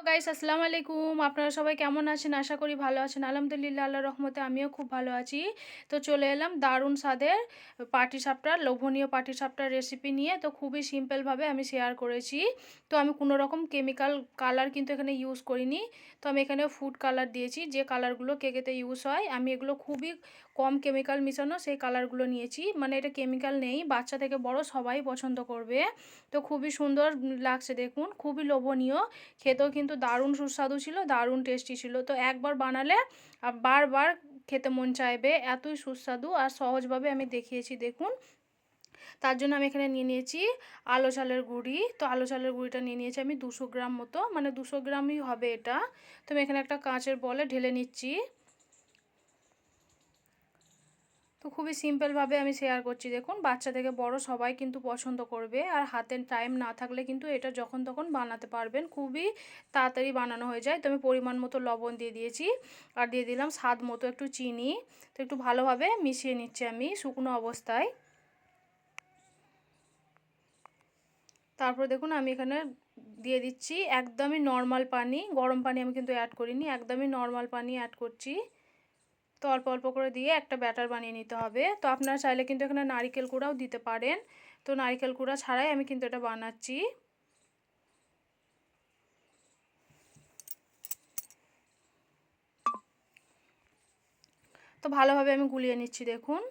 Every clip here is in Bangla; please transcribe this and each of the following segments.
গাইস আসসালামু আলাইকুম। আপনারা সবাই কেমন আছেন? আশা করি ভালো আছেন। আলহামদুলিল্লাহ আল্লাহর রহমতে আমিও খুব ভালো আছি। তো চলে এলাম দারুণ স্বাদের পাটিসাপটার লোভনীয় পাটিসাপটার রেসিপি নিয়ে। তো খুবই সিম্পলভাবে আমি শেয়ার করেছি। তো আমি কোনো রকম কেমিক্যাল কালার কিন্তু এখানে ইউজ করিনি। তো আমি এখানে ফুড কালার দিয়েছি, যে কালারগুলো কেকেতে ইউজ হয়। আমি এগুলো খুবই কম কেমিক্যাল মিশানো সেই কালারগুলো নিয়েছি, মানে এটা কেমিক্যাল নেই, বাচ্চা থেকে বড় সবাই পছন্দ করবে। তো খুবই সুন্দর লাগছে দেখুন, খুবই লোভনীয়, খেতেও কিন্তু দারুণ সুস্বাদু ছিল, দারুণ টেস্টি ছিল। তো একবার বানালে বারবার খেতে মন চাইবে, এতই সুস্বাদু আর সহজভাবে আমি দেখিয়েছি দেখুন। তার জন্য আমি এখানে নিয়ে নিয়েছি আলো চালের গুঁড়ি। তো আলো চালের গুঁড়িটা নিয়ে নিয়েছি আমি 200 গ্রাম মতো, মানে 200 গ্রামই হবে এটা। তো আমি এখানে একটা কাঁচের বলে ঢেলে নিচ্ছি। তো খুবই সিম্পলভাবে আমি শেয়ার করছি দেখুন, বাচ্চা থেকে বড় সবাই কিন্তু পছন্দ করবে। আর হাতে টাইম না থাকলে কিন্তু এটা যখন তখন বানাতে পারবেন, খুবই তাড়াতাড়ি বানানো হয়ে যায়। তো আমি পরিমাণ মতো লবণ দিয়ে দিয়েছি, আর দিয়ে দিলাম স্বাদ মতো একটু চিনি। তো একটু ভালোভাবে মিশিয়ে নিচ্ছি আমি শুকনো অবস্থায়। তারপর দেখুন আমি এখানে দিয়ে দিচ্ছি একদমই নর্মাল পানি, গরম পানি আমি কিন্তু অ্যাড করিনি, একদমই নর্মাল পানি অ্যাড করছি। তো অল্প অল্প করে দিয়ে একটা ব্যাটার বানিয়ে নিতে হবে। তো আপনারা চাইলে কিন্তু এখানে নারকেল কুড়াও দিতে পারেন। তো নারকেল কুড়া ছাড়াই আমি কিন্তু এটা বানাচ্ছি। তো ভালোভাবে আমি গুলিয়ে নিচ্ছি দেখুন,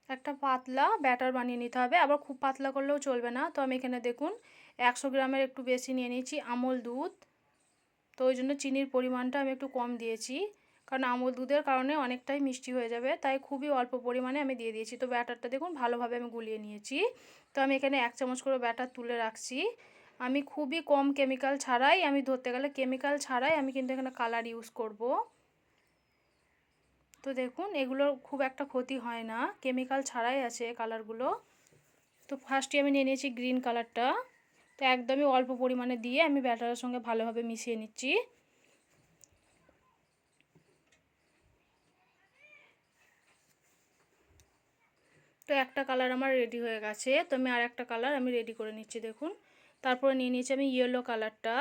একটা পাতলা ব্যাটার বানিয়ে নিতে হবে, আবার খুব পাতলা করলেও চলবে না। তো আমি এখানে দেখুন 100 গ্রামের একটু বেশি নিয়ে নিয়েছি আমল দুধ। তো ওই জন্য চিনির পরিমাণটা আমি একটু কম দিয়েছি, কারণ আমল দুধের কারণে অনেকটাই মিষ্টি হয়ে যাবে, তাই খুবই অল্প পরিমাণে আমি দিয়ে দিয়েছি। তো ব্যাটারটা দেখুন ভালোভাবে আমি গুলিয়ে নিয়েছি। তো আমি এখানে 1 চামচ করে ব্যাটার তুলে রাখছি। আমি খুবই কম কেমিক্যাল ছাড়াই, আমি ধরতে গেলে কেমিক্যাল ছাড়াই আমি কিন্তু এখানে কালার ইউজ করব। তো দেখুন এগুলোর খুব একটা ক্ষতি হয় না, কেমিক্যাল ছাড়াই আছে কালারগুলো। তো ফার্স্টে আমি নিয়ে নিয়েছি গ্রিন কালারটা। তো একদমই অল্প পরিমাণে দিয়ে আমি ব্যাটারের সঙ্গে ভালোভাবে মিশিয়ে নিচ্ছি। তো একটা কালার আমার রেডি হয়ে গেছে। তো আমি আর একটা কালার আমি রেডি করে নিচ্ছি দেখুন। তারপরে নিয়ে নিয়েছি আমি ইয়েলো কালারটা,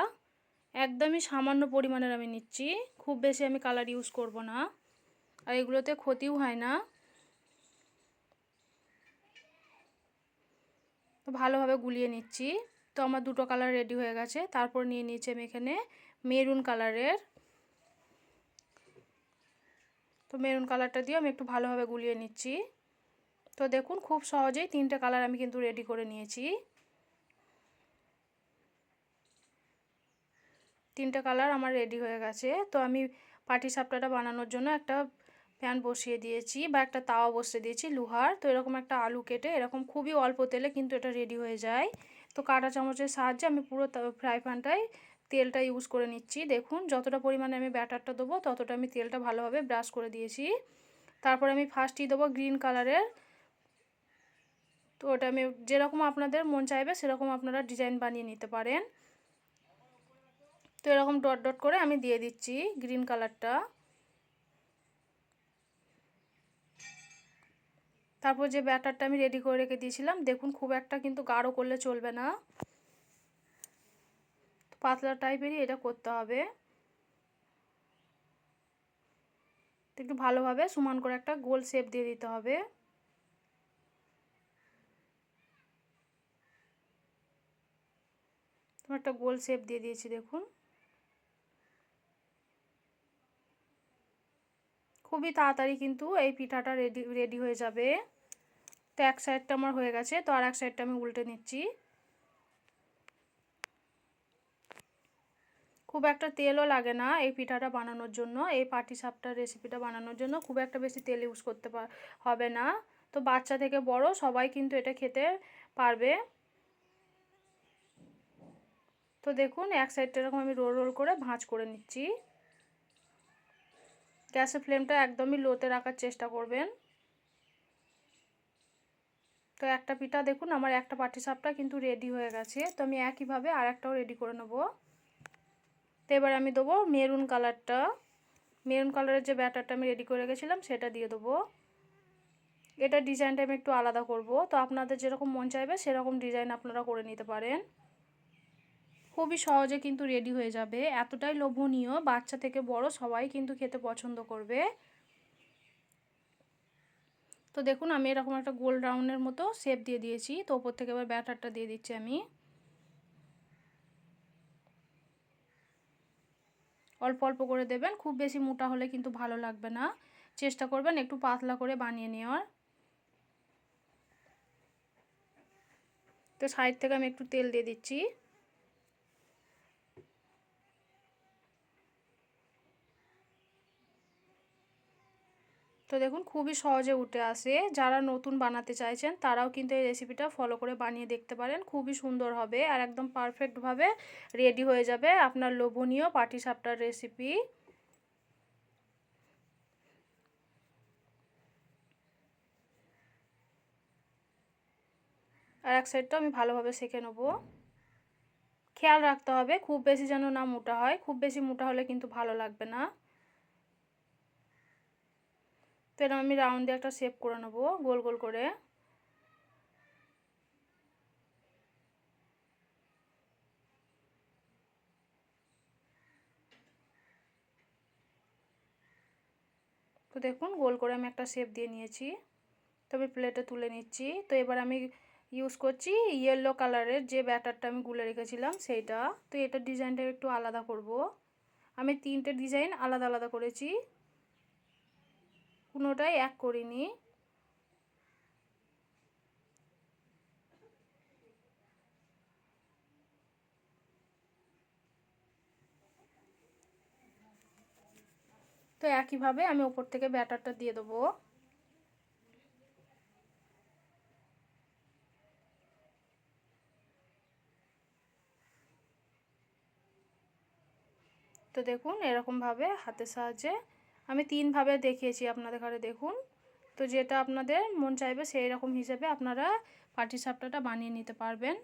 একদমই সামান্য পরিমাণের আমি নিচ্ছি, খুব বেশি আমি কালার ইউজ করব না, আর এগুলোতে ক্ষতিও হয় না। তো ভালোভাবে গুলিয়ে নিচ্ছি। তো আমার দুটো কালার রেডি হয়ে গেছে। তারপর নিয়ে নিয়েছি আমি এখানে মেরুন কালারের। তো মেরুন কালারটা দিয়ে আমি একটু ভালোভাবে গুলিয়ে নিচ্ছি। তো দেখুন খুব সহজেই 3টে কালার আমি কিন্তু রেডি করে নিয়েছি। 3টে কালার আমার রেডি হয়ে গেছে। তো আমি পাটিসাপটাটা বানানোর জন্য একটা প্যান বসিয়ে দিয়েছি, বা একটা তাওয়া বসিয়ে দিয়েছি লোহার। তো এরকম একটা আলু কেটে এরকম খুবই অল্প তেলে কিন্তু এটা রেডি হয়ে যায়। তো কাঁটা চামচের সাহায্যে আমি পুরো ফ্রাই প্যানটায় তেলটা ইউজ করে নিচ্ছি। দেখুন যতটা পরিমাণে আমি ব্যাটারটা দেবো ততটা আমি তেলটা ভালোভাবে ব্রাশ করে দিয়েছি। তারপর আমি ফার্স্টেই দেবো গ্রিন কালারের। তো ওটা আমি যেরকম আপনাদের মন চাইবে সেরকম আপনারা ডিজাইন বানিয়ে নিতে পারেন। তো এরকম ডট ডট করে আমি দিয়ে দিচ্ছি গ্রিন কালারটা। তারপর যে ব্যাটারটা আমি রেডি করে রেখে দিয়েছিলাম দেখুন, খুব একটা কিন্তু গাঢ় করলে চলবে না, পাতলা টাইপেরই এটা করতে হবে। তো একটু ভালোভাবে সমান করে একটা গোল শেপ দিয়ে দিতে হবে। তো একটা গোল শেপ দিয়ে দিয়েছি দেখুন, খুবই তাড়াতাড়ি কিন্তু এই পিঠাটা রেডি হয়ে যাবে। তো এক সাইডটা আমার হয়ে গেছে, তো আর এক সাইডটা আমি উল্টে নিচ্ছি। খুব একটা তেলও লাগে না এই পিঠাটা বানানোর জন্য, এই পাটিসাপটার রেসিপিটা বানানোর জন্য খুব একটা বেশি তেল ইউজ করতে হবে না। তো বাচ্চা থেকে বড় সবাই কিন্তু এটা খেতে পারবে। তো দেখুন এক সাইডটা এরকম আমি রোল রোল করে ভাঁজ করে নিচ্ছি। গ্যাসের ফ্লেমটা একদমই লোতে রাখার চেষ্টা করবেন। তো একটা পিঠা দেখুন আমার একটা পাটিসাপটা কিন্তু রেডি হয়ে গেছে। তো আমি একইভাবে আর একটাও রেডি করে নেব। তো এবার আমি দেবো মেরুন কালারটা, মেরুন কালারের যে ব্যাটারটা আমি রেডি করে রেখেছিলাম সেটা দিয়ে দেবো। এটা ডিজাইনটা আমি একটু আলাদা করব, তো আপনাদের যেরকম মন চাইবে সেরকম ডিজাইন আপনারা করে নিতে পারেন। খুবই সহজে কিন্তু রেডি হয়ে যাবে। এতটাই লোভনীয়, বাচ্চা থেকে বড় সবাই কিন্তু খেতে পছন্দ করবে। তো দেখুন আমি এরকম একটা গোল রাউন্ডের মতো শেপ দিয়ে দিয়েছি। তো ওপর থেকে এবার ব্যাটারটা দিয়ে দিচ্ছি আমি। অল্প অল্প করে দেবেন, খুব বেশি মোটা হলে কিন্তু ভালো লাগবে না। চেষ্টা করবেন একটু পাতলা করে বানিয়ে নেওয়ার। তো সাইড থেকে আমি একটু তেল দিয়ে দিচ্ছি। তো দেখুন খুবই সহজে উঠে আসে। যারা নতুন বানাতে চাইছেন তারাও কিন্তু এই রেসিপিটা ফলো করে বানিয়ে দেখতে পারেন। খুবই সুন্দর হবে আর একদম পারফেক্টভাবে রেডি হয়ে যাবে আপনার লোভনীয় পাটিসাপটার রেসিপি। আর এক সাইডটা আমি ভালোভাবে সেঁকে নেব। খেয়াল রাখতে হবে খুব বেশি যেন না মোটা হয়, খুব বেশি মোটা হলে কিন্তু ভালো লাগবে না। তো এরকম আমি রাউন্ড দিয়ে একটা শেপ করে নেব গোল গোল করে। তো দেখুন গোল করে আমি একটা শেপ দিয়ে নিয়েছি। তো আমি প্লেটে তুলে নিচ্ছি। তো এবার আমি ইউজ করছি ইয়েলো কালারের যে ব্যাটারটা আমি গুলে রেখেছিলাম সেইটা। তো এটার ডিজাইনটা একটু আলাদা করব। আমি 3টে ডিজাইন আলাদা আলাদা করেছি, কোনোটাই এক করিনি। তো একইভাবে আমি ওপর থেকে ব্যাটারটা দিয়ে দেবো। তো দেখুন এরকমভাবে হাতের সাহায্যে আমি 3ভাবে দেখিয়েছি আপনাদের ঘরে দেখুন। তো যেটা আপনাদের মন চাইবে সেই রকম হিসেবে আপনারা পাটিসাপটাটা বানিয়ে নিতে পারবেন।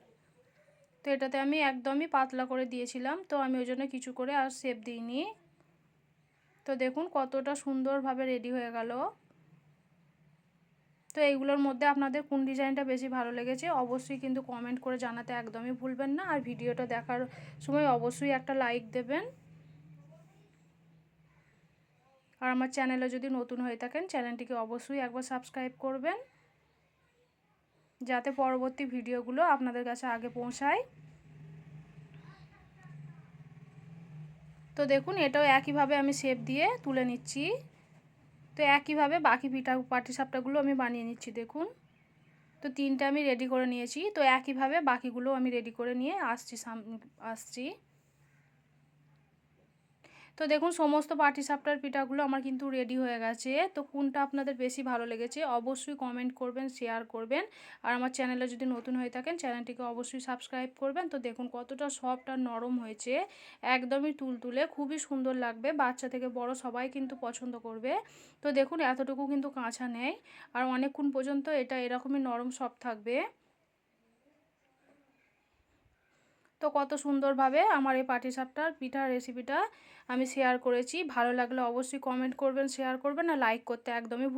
তো এটাতে আমি একদমই পাতলা করে দিয়েছিলাম, তো আমি ওই জন্য কিছু করে আর শেপ দিইনি। তো দেখুন কতটা সুন্দরভাবে রেডি হয়ে গেল। তো এইগুলোর মধ্যে আপনাদের কোন ডিজাইনটা বেশি ভালো লেগেছে অবশ্যই কিন্তু কমেন্ট করে জানাতে একদমই ভুলবেন না। আর ভিডিওটা দেখার সময় অবশ্যই একটা লাইক দেবেন। আর আমার চ্যানেলে যদি নতুন হয়ে থাকেন চ্যানেলটিকে অবশ্যই একবার সাবস্ক্রাইব করবেন, যাতে পরবর্তী ভিডিওগুলো আপনাদের কাছে আগে পৌঁছায়। তো দেখুন এটাও একইভাবে আমি শেপ দিয়ে তুলে নিচ্ছি। তো একইভাবে বাকি পাটিসাপটাগুলো আমি বানিয়ে নিচ্ছি দেখুন। তো 3টে আমি রেডি করে নিয়েছি। তো একইভাবে বাকিগুলো আমি রেডি করে নিয়ে আসছি। তো দেখুন সমস্ত পাটিসাপটার পিঠাগুলো আমার কিন্তু রেডি হয়ে গেছে। তো কোনটা আপনাদের বেশি ভালো লেগেছে অবশ্যই কমেন্ট করবেন, শেয়ার করবেন। আর আমার চ্যানেলে যদি নতুন হয়ে থাকেন চ্যানেলটিকে অবশ্যই সাবস্ক্রাইব করবেন। তো দেখুন কতটা সফট আর নরম হয়েছে, একদমই তুলতুলে, খুবই সুন্দর লাগবে। বাচ্চা থেকে বড় সবাই কিন্তু পছন্দ করবে। তো দেখুন এতটুকু কিন্তু কাঁচা নেই, আর অনেকক্ষণ পর্যন্ত এটা এরকমই নরম সফট থাকবে। তো কত সুন্দরভাবে আমার এই পাটিসাপটার পিঠার রেসিপিটা আমি শেয়ার করেছি। ভালো লাগলে অবশ্যই কমেন্ট করবেন, শেয়ার করবেন, আর লাইক করতে একদমই